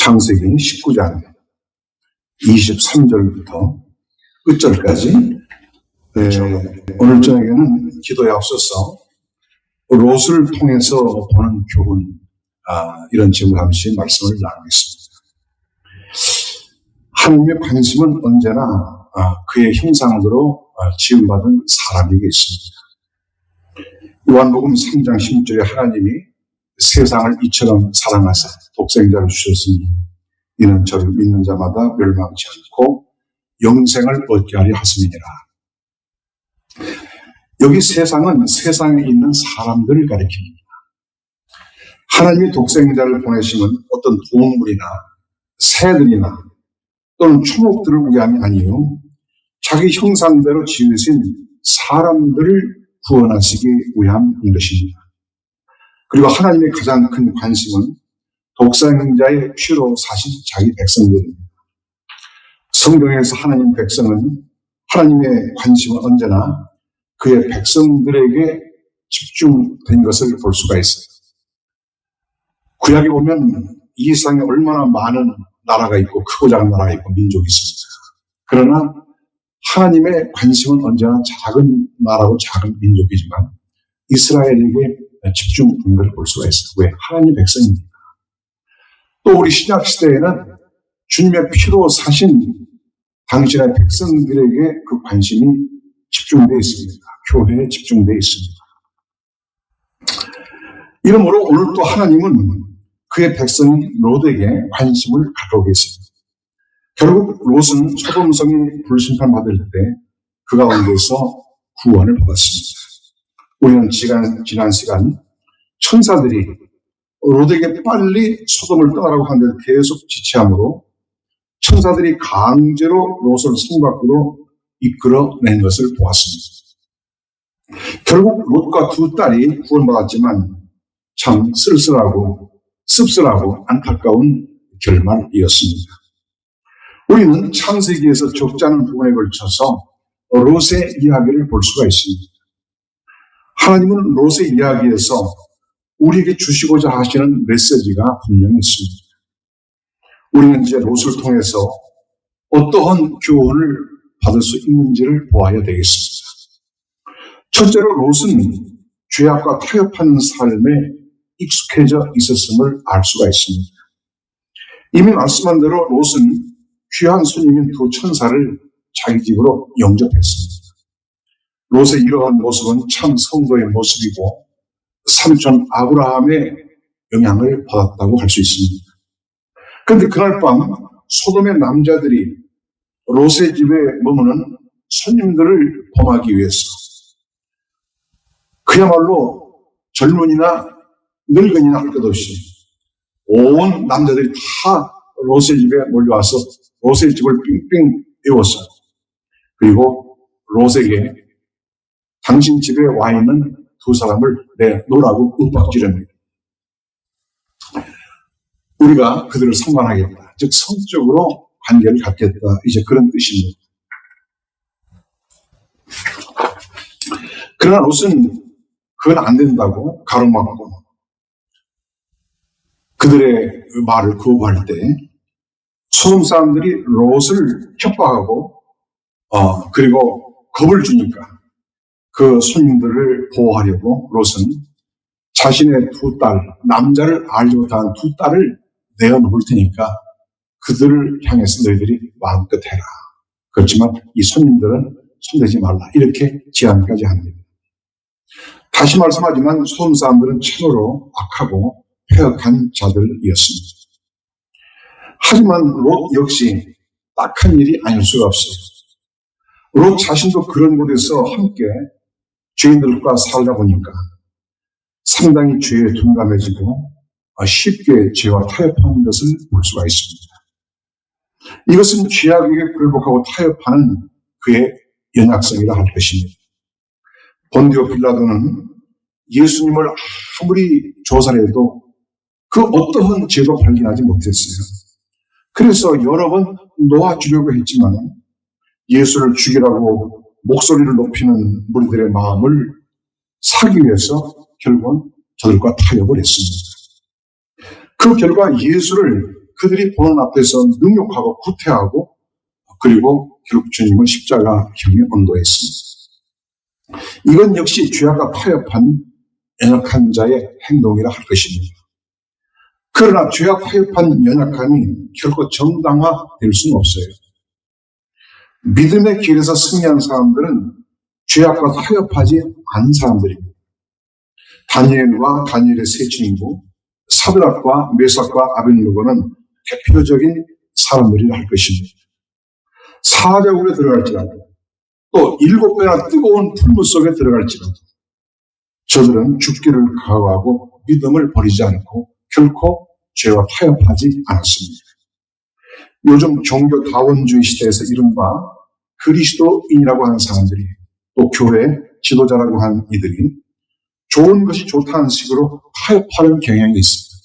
창세기 19장 23절부터 끝절까지 오늘 저녁에는 기도에 앞서서 롯을 통해서 보는 교훈, 이런 제목을 하면서 말씀을 나누겠습니다. 하나님의 관심은 언제나 그의 형상으로 지음받은 사람에게 있습니다. 요한복음 3장 16절에 하나님이 세상을 이처럼 사랑하사 독생자를 주셨으니 이는 저를 믿는 자마다 멸망치 않고 영생을 얻게 하려 하심이니라. 여기 세상은 세상에 있는 사람들을 가리킵니다. 하나님이 독생자를 보내시면 어떤 동물이나 새들이나 또는 초목들을 위함이 아니요 자기 형상대로 지으신 사람들을 구원하시기 위함인 것입니다. 그리고 하나님의 가장 큰 관심은 독생자의 피로 사신 자기 백성들입니다. 성경에서 하나님 백성은 하나님의 관심은 언제나 그의 백성들에게 집중된 것을 볼 수가 있어요. 구약에 보면 이 세상에 얼마나 많은 나라가 있고 크고 작은 나라가 있고 민족이 있습니다. 그러나 하나님의 관심은 언제나 작은 나라고 작은 민족이지만 이스라엘에게 집중된 것을 볼 수가 있어요. 왜? 하나님의 백성입니다. 또 우리 신약시대에는 주님의 피로 사신 당신의 백성들에게 그 관심이 집중되어 있습니다. 교회에 집중되어 있습니다. 이러므로 오늘 또 하나님은 그의 백성인 롯에게 관심을 갖고 계십니다. 결국 롯은 소돔성이 불심판받을 때 그 가운데서 구원을 받았습니다. 우리는 지난 시간 천사들이 롯에게 빨리 소돔을 떠나라고 하는데 계속 지체함으로 천사들이 강제로 롯을 성 밖으로 이끌어낸 것을 보았습니다. 결국 롯과 두 딸이 구원받았지만 참 쓸쓸하고 씁쓸하고 안타까운 결말이었습니다. 우리는 창세기에서 적지 않은 부분에 걸쳐서 롯의 이야기를 볼 수가 있습니다. 하나님은 롯의 이야기에서 우리에게 주시고자 하시는 메시지가 분명히 있습니다. 우리는 이제 롯을 통해서 어떠한 교훈을 받을 수 있는지를 보아야 되겠습니다. 첫째로 롯은 죄악과 타협하는 삶에 익숙해져 있었음을 알 수가 있습니다. 이미 말씀한 대로 롯은 귀한 손님인 두 천사를 자기 집으로 영접했습니다. 롯의 이러한 모습은 참 성도의 모습이고 삼촌 아브라함의 영향을 받았다고 할 수 있습니다. 그런데 그날 밤 소돔의 남자들이 롯의 집에 머무는 손님들을 범하기 위해서 그야말로 젊은이나 늙은이나 할 것 없이 온 남자들이 다 롯의 집에 몰려와서 롯의 집을 삥삥 에워서 그리고 롯에게 당신 집에 와 있는 두 사람을 내놓으라고 윽박지릅니다. 우리가 그들을 상관하겠다. 즉 성적으로 관계를 갖겠다. 이제 그런 뜻입니다. 그러나 롯은 그건 안 된다고 가로막고 그들의 말을 거부할 때 소돔 사람들이 롯을 협박하고 그리고 겁을 주니까 그 손님들을 보호하려고 롯은 자신의 두 딸, 남자를 알지 못한 두 딸을 내어놓을 테니까 그들을 향해서 너희들이 마음껏 해라. 그렇지만 이 손님들은 손대지 말라. 이렇게 제안까지 합니다. 다시 말씀하지만 소돔 사람들은 참으로 악하고 폐역한 자들이었습니다. 하지만 롯 역시 딱한 일이 아닐 수가 없어요. 롯 자신도 그런 곳에서 함께 죄인들과 살다 보니까 상당히 죄에 둔감해지고 쉽게 죄와 타협하는 것을 볼 수가 있습니다. 이것은 죄악에게 굴복하고 타협하는 그의 연약성이라 할 것입니다. 본디오 빌라도는 예수님을 아무리 조사를 해도 그 어떠한 죄도 발견하지 못했어요. 그래서 여러 번 놓아주려고 했지만 예수를 죽이라고 목소리를 높이는 무리들의 마음을 사기 위해서 결국은 저들과 타협을 했습니다. 그 결과 예수를 그들이 보는 앞에서 능욕하고 구태하고 그리고 결국 주님은 십자가형에 언도했습니다. 이건 역시 죄악과 타협한 연약한 자의 행동이라 할 것입니다. 그러나 죄악 타협한 연약함이 결코 정당화될 수는 없어요. 믿음의 길에서 승리한 사람들은 죄악과 타협하지 않은 사람들입니다. 다니엘과 다니엘의 세 친구, 사드락과 메삭과 아벳느고는 대표적인 사람들이라 할 것입니다. 사자굴에 들어갈지라도 또 7배나 뜨거운 풀무 속에 들어갈지라도 저들은 죽기를 각오하고 믿음을 버리지 않고 결코 죄와 타협하지 않았습니다. 요즘 종교다원주의 시대에서 이른바 그리스도인이라고 하는 사람들이 또 교회 지도자라고 하는 이들이 좋은 것이 좋다는 식으로 타협하는 경향이 있습니다.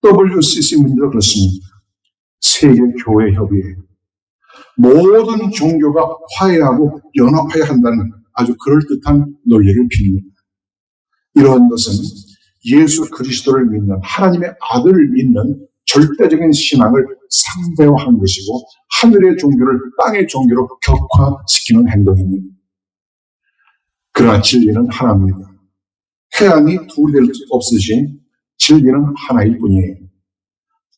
WCC 문제도 그렇습니다. 세계교회협의회 모든 종교가 화해하고 연합해야 한다는 아주 그럴듯한 논리를 핍니다. 이러한 것은 예수 그리스도를 믿는 하나님의 아들을 믿는 절대적인 신앙을 상대화한 것이고 하늘의 종교를 땅의 종교로 격화시키는 행동입니다. 그러나 진리는 하나입니다. 태양이 둘이 될 수 없으신 진리는 하나일 뿐이에요.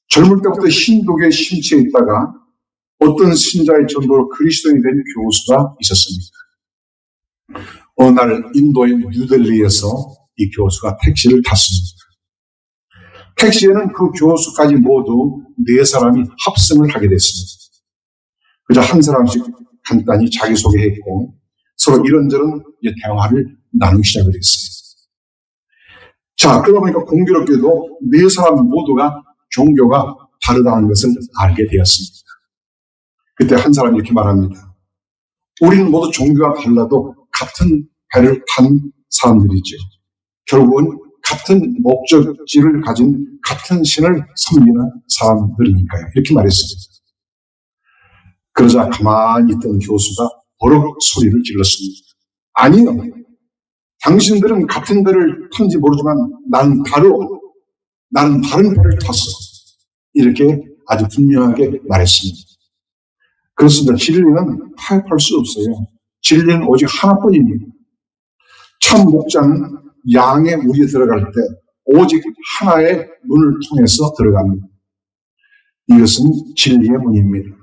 젊을 때부터 힌두교에 심취해 있다가 어떤 신자의 전도로 그리스도인이 된 교수가 있었습니다. 어느 날 인도의 뉴델리에서 이 교수가 택시를 탔습니다. 택시에는 그 교수까지 모두 4사람이 합승을 하게 됐습니다. 그저 한 사람씩 간단히 자기소개했고 서로 이런저런 대화를 나누기 시작을 했어요. 자, 그러다 보니까 공교롭게도 4사람 모두가 종교가 다르다는 것을 알게 되었습니다. 그때 한 사람이 이렇게 말합니다. 우리는 모두 종교가 달라도 같은 배를 탄 사람들이죠. 결국은 같은 목적지를 가진 같은 신을 섬기는 사람들이니까요. 이렇게 말했습니다. 그러자 가만히 있던 교수가 버럭 소리를 질렀습니다. 아니요. 당신들은 같은 배를 탄지 모르지만 나는 다른 배를 탔어. 이렇게 아주 분명하게 말했습니다. 그렇습니다. 진리는 타협할 수 없어요. 진리는 오직 하나뿐입니다. 참 목자는 양의 무리에 들어갈 때 오직 하나의 문을 통해서 들어갑니다. 이것은 진리의 문입니다.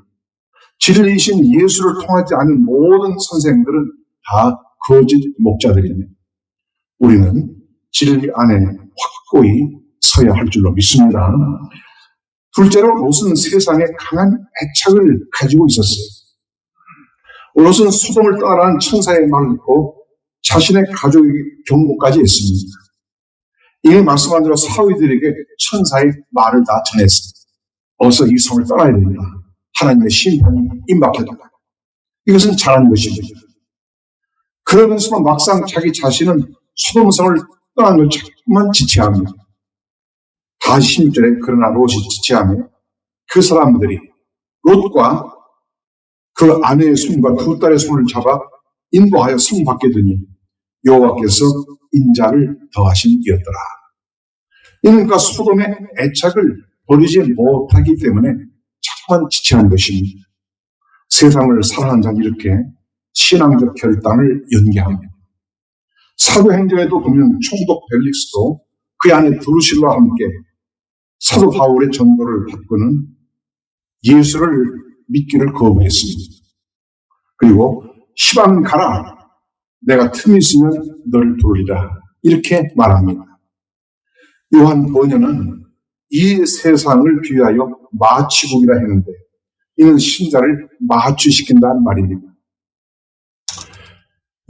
진리이신 예수를 통하지 않은 모든 선생들은 다 거짓 목자들입니다. 우리는 진리 안에 확고히 서야 할 줄로 믿습니다. 둘째로 롯은 세상에 강한 애착을 가지고 있었어요. 롯은 소돔을 떠나라는 천사의 말을 듣고 자신의 가족에게 경고까지 했습니다. 이미 말씀한 대로 사위들에게 천사의 말을 다 전했어요. 어서 이 성을 떠나야 됩니다. 하나님의 심판이 임박했다. 이것은 잘한 것입니다. 그러면서도 막상 자기 자신은 소돔성을 떠난 걸 자꾸만 지체합니다. 다시 16절에 그러나 롯이 지체하며 그 사람들이 롯과 그 아내의 손과 두 딸의 손을 잡아 인도하여 성 밖에 두니 여호와께서 인자를 더하심이었더라. 그러니까 소돔의 애착을 버리지 못하기 때문에 자꾸만 지체한 것입니다. 세상을 사랑하는 자는 이렇게 신앙적 결단을 연기합니다. 사도행전에도 보면 총독 벨릭스도 그 안에 드루실라와 함께 사도 바울의 전도를 받고는 예수를 믿기를 거부했습니다. 그리고 시방 가라. 내가 틈이 있으면 널 돌리라. 이렇게 말합니다. 요한 번연은 이 세상을 비유하여 마취국이라 했는데 이는 신자를 마취시킨다는 말입니다.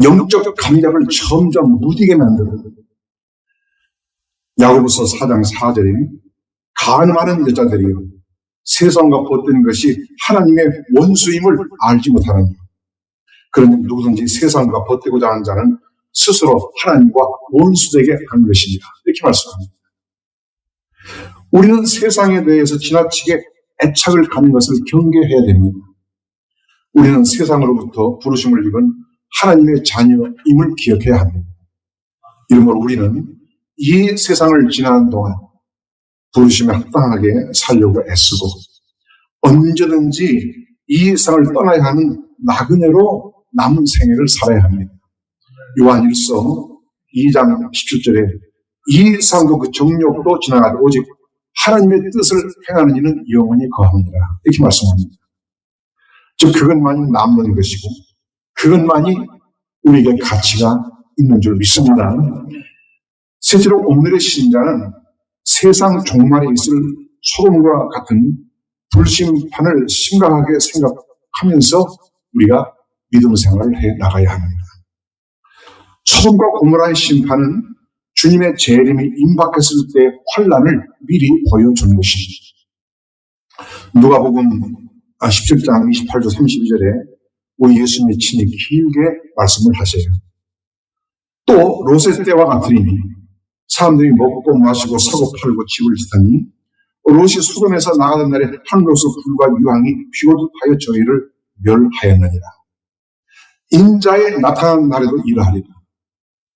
영적 감각을 점점 무디게 만드는 야고보서 4장 4절에 간음하는 여자들이요 세상과 벗된 것이 하나님의 원수임을 알지 못하느니 그러니 누구든지 세상과 벗되고자 하는 자는 스스로 하나님과 원수되게 한 것입니다. 이렇게 말씀합니다. 우리는 세상에 대해서 지나치게 애착을 갖는 것을 경계해야 됩니다. 우리는 세상으로부터 부르심을 입은 하나님의 자녀임을 기억해야 합니다. 이러므로 우리는 이 세상을 지나는 동안 부르심에 합당하게 살려고 애쓰고 언제든지 이 세상을 떠나야 하는 나그네로 남은 생애를 살아야 합니다. 요한일서 2장 17절에 이 삶도 그 정욕도 지나가되 오직 하나님의 뜻을 행하는 이는 영원히 거하느니라 이렇게 말씀합니다. 즉 그것만이 남는 것이고 그것만이 우리에게 가치가 있는 줄 믿습니다. 실제로 오늘의 신자는 세상 종말에 있을 소돔과 같은 불심판을 심각하게 생각하면서 우리가 믿음 생활을 해 나가야 합니다. 소돔과 고모라의 심판은 주님의 재림이 임박했을 때의 환란을 미리 보여주는 것입니다. 누가복음 17장 28절 32절에 우리 예수님이 친히 길게 말씀을 하세요. 또 롯의 때와 같으니 사람들이 먹고 마시고 사고 팔고 집을 짓하니 롯이 소돔에서 나가던 날에 하늘로서 불과 유황이 비오듯하여 저희를 멸하였느니라. 인자의 나타난 날에도 이러하리라.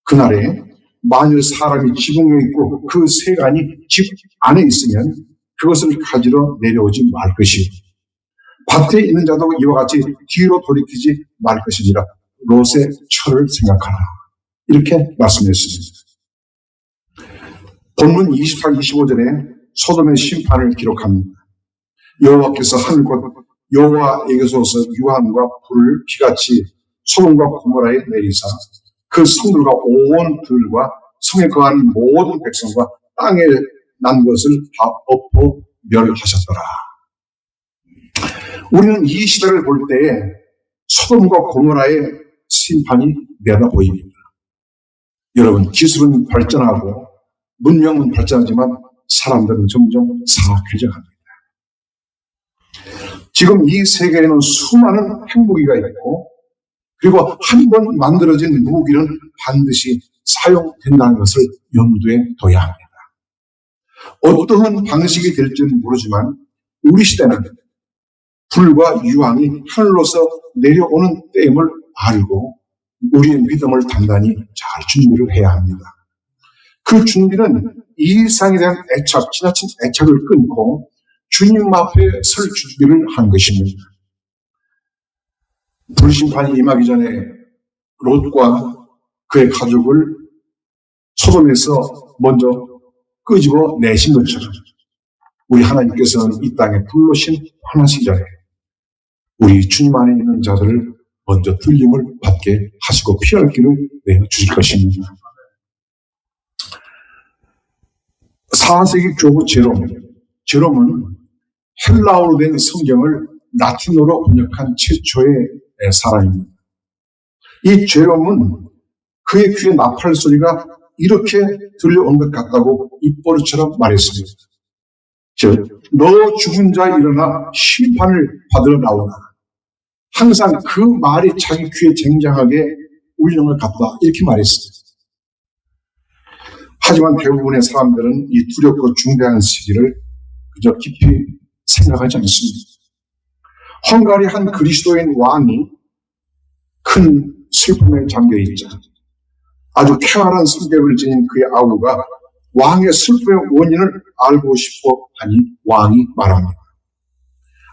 그날에 만일 사람이 지붕에 있고 그 세간이 집 안에 있으면 그것을 가지러 내려오지 말 것이요. 밭에 있는 자도 이와 같이 뒤로 돌이키지 말 것이니라. 롯의 철을 생각하라. 이렇게 말씀했습니다. 본문 24, 25절에 소돔의 심판을 기록합니다. 여호와께서 하늘과 여호와에게서서 유황과 불을 비같이 소돔과 고모라에 내리사 그 성들과 온 들과 성에 거하는 모든 백성과 땅에 난 것을 다 엎어 멸하셨더라. 우리는 이 시대를 볼 때에 소돔과 고모라의 심판이 내다 보입니다. 여러분, 기술은 발전하고 문명은 발전하지만 사람들은 점점 사악해져 갑니다. 지금 이 세계에는 수많은 핵무기가 있고 그리고 한 번 만들어진 무기는 반드시 사용된다는 것을 염두에 둬야 합니다. 어떠한 방식이 될지는 모르지만 우리 시대는 불과 유황이 하늘로서 내려오는 때임을 알고 우리의 믿음을 단단히 잘 준비를 해야 합니다. 그 준비는 이 세상에 대한 애착, 지나친 애착을 끊고 주님 앞에 설 준비를 한 것입니다. 불심판이 임하기 전에 롯과 그의 가족을 소돔에서 먼저 끄집어 내신 것처럼 우리 하나님께서는 이 땅에 불러신 환난하시기 전에 우리 주님 안에 있는 자들을 먼저 들림을 받게 하시고 피할 길을 내어주실 것입니다. 4세기 교부 제롬은 헬라어로 된 성경을 라틴어로 번역한 최초의 사람입니다. 이 제롬은 그의 귀에 나팔 소리가 이렇게 들려온 것 같다고 입버릇처럼 말했습니다. 즉, 너 죽은 자 일어나 심판을 받으러 나오나. 항상 그 말이 자기 귀에 쟁쟁하게 울리는 것 같다. 이렇게 말했습니다. 하지만 대부분의 사람들은 이 두렵고 중대한 시기를 그저 깊이 생각하지 않습니다. 헝가리 한 그리스도인 왕이 큰 슬픔에 잠겨있자 아주 쾌활한 성격을 지닌 그의 아우가 왕의 슬픔의 원인을 알고 싶어 하니 왕이 말합니다.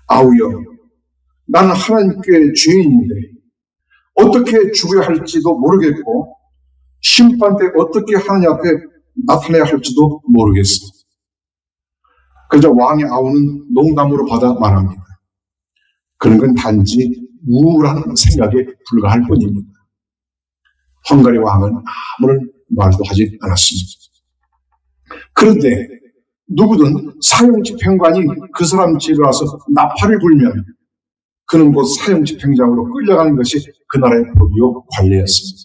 아우여, 나는 하나님께 죄인인데 어떻게 죽어야 할지도 모르겠고 심판 때 어떻게 하나님 앞에 나타나야 할지도 모르겠어. 그러자 왕의 아우는 농담으로 받아 말합니다. 그런 건 단지 우울한 생각에 불과할 뿐입니다. 헝가리 왕은 아무런 말도 하지 않았습니다. 그런데 누구든 사형집행관이 그 사람 집에 와서 나팔을 불면 그는 곧 사형집행장으로 끌려가는 것이 그 나라의 법이요 관례였습니다.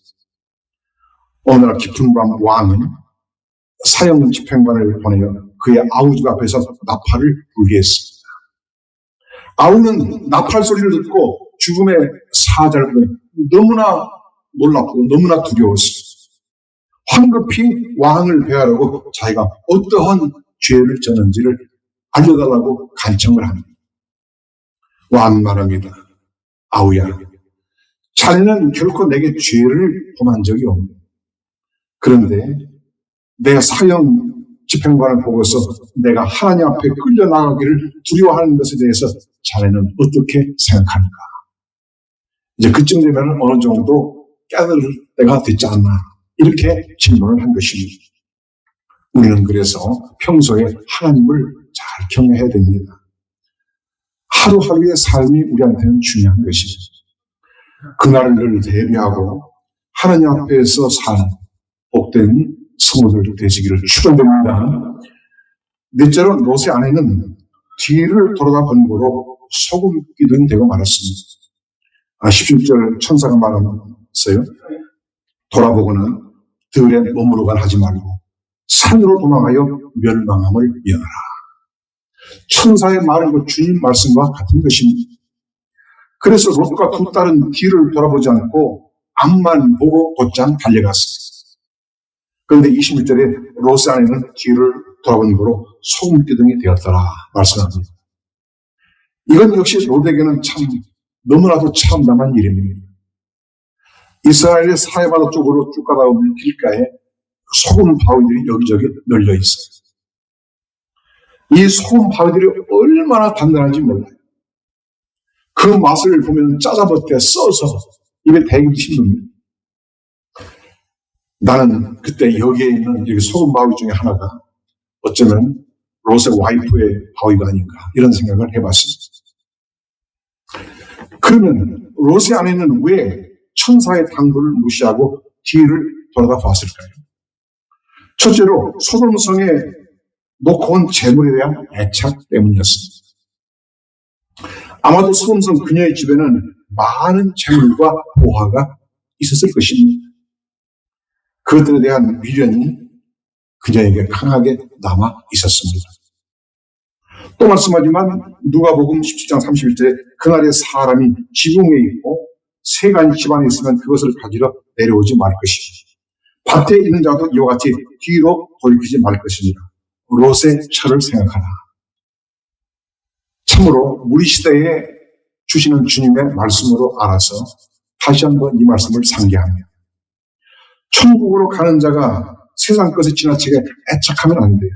어느 날 깊은 밤 왕은 사형집행관을 보내어 그의 아우집 앞에서 나팔을 불게 했습니다. 아우는 나팔 소리를 듣고 죽음의 사자를 보며 너무나 놀랍고 너무나 두려웠습니다. 황급히 왕을 배하려고 자기가 어떠한 죄를 졌는지를 알려달라고 간청을 합니다. 왕은 말합니다. 아우야, 자네는 결코 내게 죄를 범한 적이 없네. 그런데 내가 사형 집행관을 보고서 내가 하나님 앞에 끌려나가기를 두려워하는 것에 대해서 자네는 어떻게 생각합니까? 이제 그쯤 되면 어느 정도 깨달을 때가 됐지 않나, 이렇게 질문을 한 것입니다. 우리는 그래서 평소에 하나님을 잘 경외해야 됩니다. 하루하루의 삶이 우리한테는 중요한 것입니다. 그날을 대비하고 하나님 앞에서 사는 복된 성도들 되시기를 축원드립니다. 넷째로 롯의 아내는 뒤를 돌아다 본 거로 소금 기둥이 되고 말았습니다. 17절 천사가 말하면서요, 돌아보고는 들에 머무르거나 하지 말고 산으로 도망하여 멸망함을 면하라. 천사의 말은 그 주님 말씀과 같은 것입니다. 그래서 롯과 두 딸은 뒤를 돌아보지 않고 앞만 보고 곧장 달려갔습니다. 그런데 21절에 롯의 아내는 뒤를 돌아본 거로 소금기둥이 되었더라 말씀합니다. 이건 역시 롯에게는 참 너무나도 참담한 일입니다. 이스라엘의 사해바다 쪽으로 쭉 가다 보면 길가에 소금 바위들이 여기저기 널려 있어요. 이 소금 바위들이 얼마나 단단한지 몰라요. 그 맛을 보면 짜자버те 써서 입에 대기도 힘듭니다. 나는 그때 여기에 있는 여기 소금 바위 중에 하나가 어쩌면 롯의 와이프의 바위가 아닌가, 이런 생각을 해봤습니다. 그러면 롯의 아내는 왜 천사의 당부를 무시하고 뒤를 돌아다 봤을까요? 첫째로 소돔성에 놓고 온 재물에 대한 애착 때문이었습니다. 아마도 소돔성 그녀의 집에는 많은 재물과 보화가 있었을 것입니다. 그것들에 대한 미련이 그녀에게 강하게 남아 있었습니다. 또 말씀하지만 누가복음 17장 31절에 그날의 사람이 지붕에 있고 세 가지 집안에 있으면 그것을 가지러 내려오지 말 것이고 밭에 있는 자도 이와 같이 뒤로 돌이키지 말 것이니라. 롯의 철을 생각하라. 참으로 우리 시대에 주시는 주님의 말씀으로 알아서 다시 한번 이 말씀을 상기합니다. 천국으로 가는 자가 세상 것에 지나치게 애착하면 안 돼요.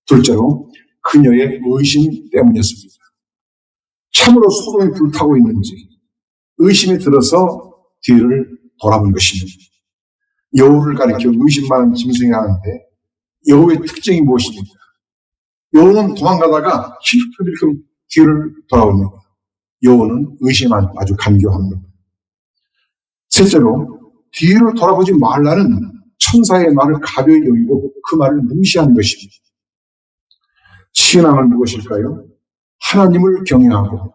둘째로 그녀의 의심 때문이었습니다. 참으로 소돔이 불타고 있는지 의심이 들어서 뒤를 돌아본 것입니다. 여호를 가리켜 의심 많은 짐승이 하는데 여호의 특징이 무엇입니까? 여호는 도망가다가 힐끔힐끔 뒤를 돌아옵니다. 여호는 의심에 아주 간교합니다. 셋째로 뒤를 돌아보지 말라는 천사의 말을 가벼이 여기고 그 말을 무시한 것입니다. 신앙은 무엇일까요? 하나님을 경외하고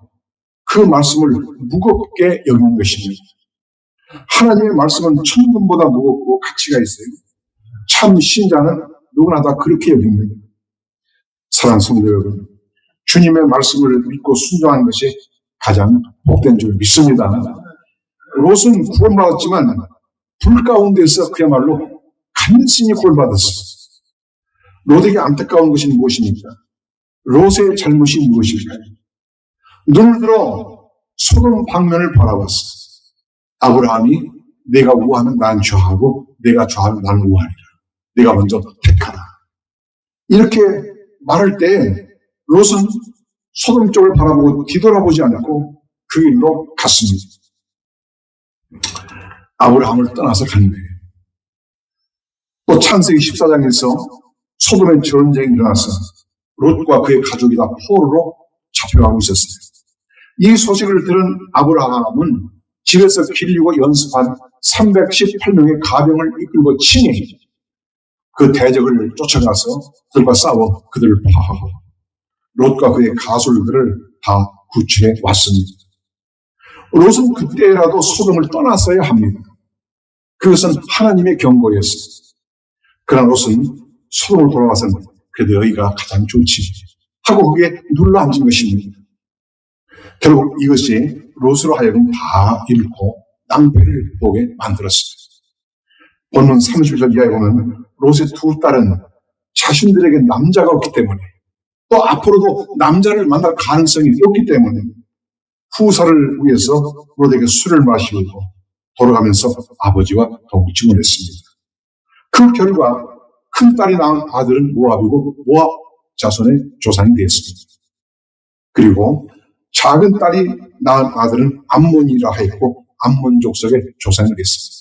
그 말씀을 무겁게 여기는 것입니다. 하나님의 말씀은 천금보다 무겁고 가치가 있어요. 참 신자는 누구나 다 그렇게 여깁니다. 사랑하는 성도 여러분, 주님의 말씀을 믿고 순종하는 것이 가장 복된 줄 믿습니다. 롯은 구원받았지만 불 가운데서 그야말로 간신히 구원받았어요. 롯에게 안타까운 것이 무엇입니까? 롯의 잘못이 무엇일까요? 눈을 들어 소돔 방면을 바라봤어요. 아브라함이 내가 우하면 난 좌하고 내가 좌하면 나는 우하리라. 내가 먼저 택하라. 이렇게 말할 때 롯은 소돔 쪽을 바라보고 뒤돌아보지 않고 그 길로 갔습니다. 아브라함을 떠나서 간 거예요. 또 창세기 14장에서 소돔의 전쟁이 일어나서 롯과 그의 가족이 다 포로로 잡혀가고 있었어요. 이 소식을 들은 아브라함은 집에서 길리고 연습한 318명의 가병을 이끌고 친히 그 대적을 쫓아가서 그들과 싸워 그들을 파하고 롯과 그의 가솔들을 다 구출해 왔습니다. 롯은 그때라도 소돔을 떠났어야 합니다. 그것은 하나님의 경고였습니다. 그러나 롯은 소돔을 돌아와서는 그래도 여기가 가장 좋지 하고 그게 눌러앉은 것입니다. 결국 이것이 롯으로 하여금 다 잃고 낭패를 보게 만들었습니다. 본문 30절 이하에 보면 롯의 두 딸은 자신들에게 남자가 없기 때문에 또 앞으로도 남자를 만날 가능성이 없기 때문에 후사를 위해서 롯에게 술을 마시고 돌아가면서 아버지와 동침을 했습니다. 그 결과 큰 딸이 낳은 아들은 모압이고 모압 자손의 조상이 되었습니다. 그리고 작은 딸이 낳은 아들은 암몬이라 하였고 암몬 족속의 조상이 됐습니다.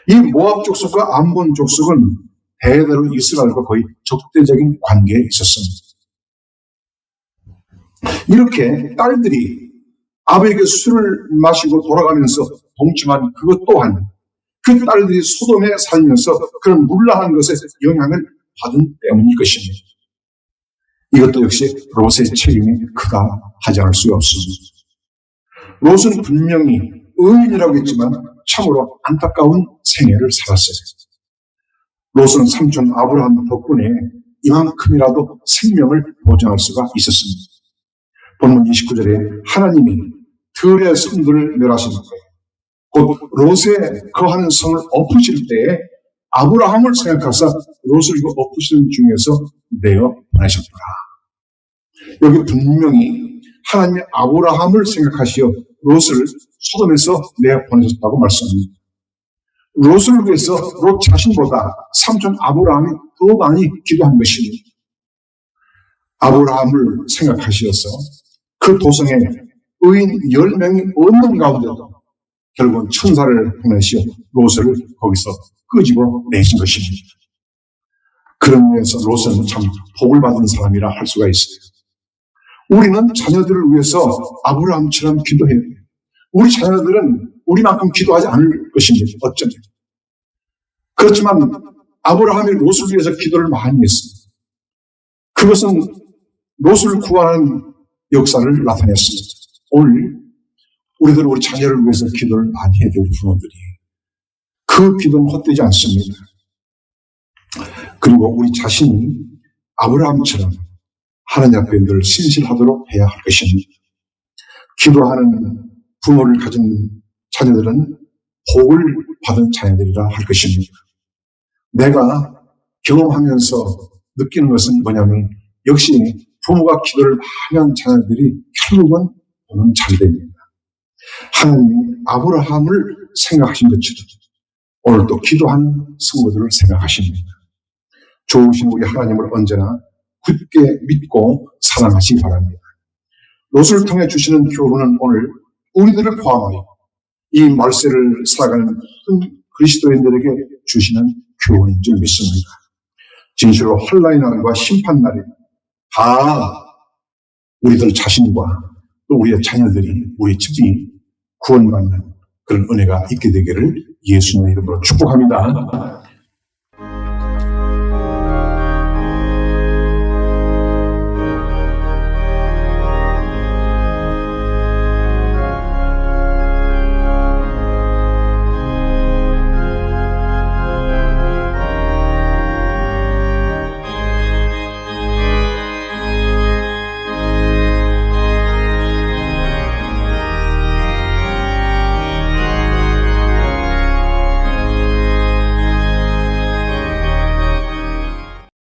이 모압 족속과 암몬 족속은 대대로 이스라엘과 거의 적대적인 관계에 있었습니다. 이렇게 딸들이 아버에게 술을 마시고 돌아가면서 동침한 그것 또한 그 딸들이 소돔에 살면서 그런 문란한 것에 영향을 받은 때문일 것입니다. 이것도 역시 롯의 책임이 크다 하지 않을 수가 없습니다. 롯은 분명히 의인이라고 했지만 참으로 안타까운 생애를 살았어요. 롯은 삼촌 아브라함 덕분에 이만큼이라도 생명을 보장할 수가 있었습니다. 본문 29절에 하나님이 들의 성들을 멸하신 거예요. 곧 롯에 거하는 성을 엎으실 때에 아브라함을 생각하사 롯을 엎으시는 중에서 내어 보내셨더라. 여기 분명히 하나님이 아브라함을 생각하시어 롯을 소돔에서 내어 보내셨다고 말씀합니다. 롯을 위해서 롯 자신보다 삼촌 아브라함이 더 많이 기도한 것입니다. 아브라함을 생각하시어서 그 도성에 의인 10명이 없는 가운데도 결국은 천사를 보내시어 롯을 거기서 끄집어 내신 것입니다. 그런 면에서 롯은 참 복을 받은 사람이라 할 수가 있어요. 우리는 자녀들을 위해서 아브라함처럼 기도해야 돼요. 우리 자녀들은 우리만큼 기도하지 않을 것입니다. 어쩌면. 그렇지만 아브라함이 롯을 위해서 기도를 많이 했습니다. 그것은 롯을 구하는 역사를 나타냈습니다. 오늘 우리들 우리 자녀를 위해서 기도를 많이 해야 돼요. 우리 부모들이. 그 기도는 헛되지 않습니다. 그리고 우리 자신이 아브라함처럼 하나님 앞에 늘 신실하도록 해야 할 것입니다. 기도하는 부모를 가진 자녀들은 복을 받은 자녀들이라 할 것입니다. 내가 경험하면서 느끼는 것은 뭐냐면 역시 부모가 기도를 많이 한 자녀들이 결국은 보면 잘 됩니다. 하나님이 아브라함을 생각하신 것처럼 오늘 또 기도한 성도들을 생각하십니다. 좋으신 우리 하나님을 언제나 굳게 믿고 사랑하시기 바랍니다. 롯을 통해 주시는 교훈은 오늘 우리들을 포함하여 이 말세를 살아가는 모든 그리스도인들에게 주시는 교훈인 줄 믿습니다. 진실로 환난의 날과 심판 날에 다 우리들 자신과 또 우리의 자녀들이 우리 집이 구원받는 그런 은혜가 있게 되기를 예수님의 이름으로 축복합니다.